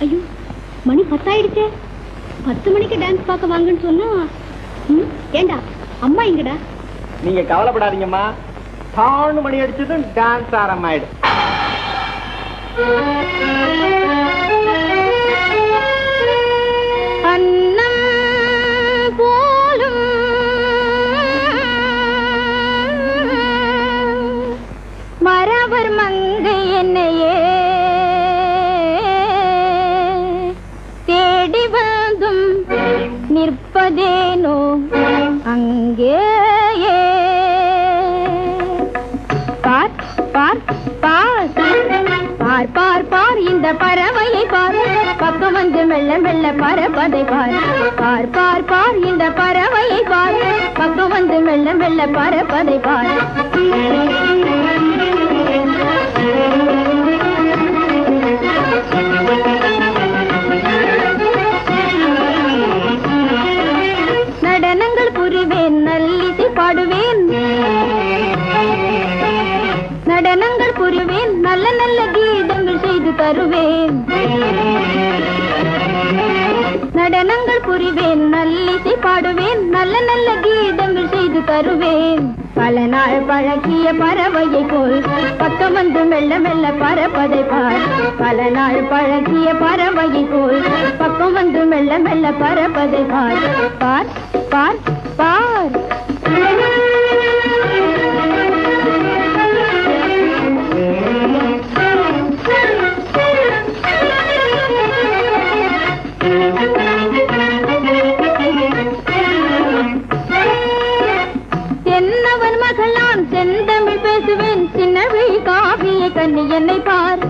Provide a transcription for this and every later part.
ஐயோ, மணி 10 ஆயிடுச்சே. 10 மணிக்கு டான்ஸ் பார்க்க வாங்கன்னு சொன்னா, ஏண்டா அம்மா எங்கடா? நீங்க கவலைப்படாதீங்கம்மா, 4 மணி அடிச்சதும் டான்ஸ் ஆரம்பமாயிடும். அன்னம் போலும் மரவர் மங்கை என்னையே தேடி வந்தும் நிற்பதேனோ அங்கேயே. பார் பார் பார் பார் பார் பார் இந்த பறவையை பார், பக்கம் வந்து மெல்ல மெல்ல பறப்பதை பார். பார் பார் பார் இந்த பறவையை பார், பக்கம் வந்து மெல்ல மெல்ல பறப்பதை பார். நடனங்கள் புரிவேன், நல்லிசை பாடுவேன். நடனங்கள் புரிவேன், நல்ல நல்ல கீதங்கள் செய்து தருவேன். நடனங்கள் புரிவேன், நல்லிசை பாடுவேன், நல்ல நல்ல கீதங்கள் செய்து தருவேன். பல நாள் பழகிய பறவையை போல் பக்கம் வந்து மெல்ல மெல்ல பறப்பதை பார். பல நாள் பழகிய பறவையை போல் பக்கம் வந்து மெல்ல மெல்ல பறப்பதை பார். பார் பார் பார். என்னவன் மகளான் செந்தமிழ் பேசுவேன், சின்னவிழி காவிய கண்ணி என்னை பார்.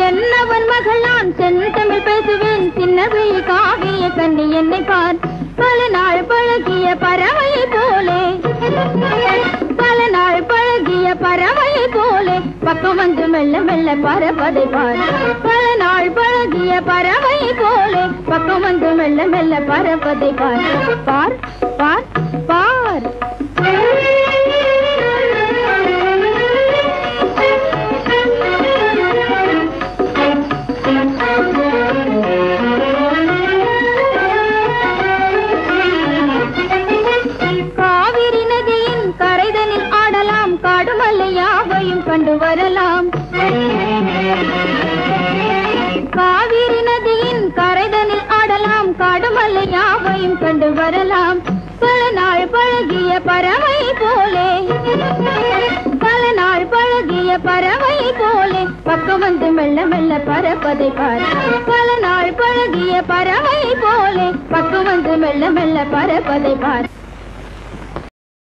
என்னவன் மகளான் செந்தமிழ் பேசுவேன், சின்னவிழி காவிய கண்ணி என்னை பார். பல நாள் பழகிய பறவையை போலே, பல நாள் பழகிய பறவையை போலே பக்கம் வந்து மெல்ல மெல்ல பறப்பதை பார். பல நாள் பழகிய பறவையை போலே பக்கம் வந்து மெல்ல மெல்ல பறப்பதை பார். பார் பார் பார். காவிரி நதியின் கரைதனில் ஆடலாம், காடுமல்லை யாவையும் கண்டு வரலாம். காவிரி நதியின் கரைதனில் ஆடலாம், காடுமல்லை யாவையும் கண்டு வரலாம். பல நாள் பழகிய பறவை போலே, பல நாள் பழகிய பறவை போலே பக்கம் வந்து மெல்ல மெல்ல பறப்பதை பார். பல நாள் பழகிய பறவை போலே பக்கம் வந்து மெல்ல மெல்ல பறப்பதை பார்.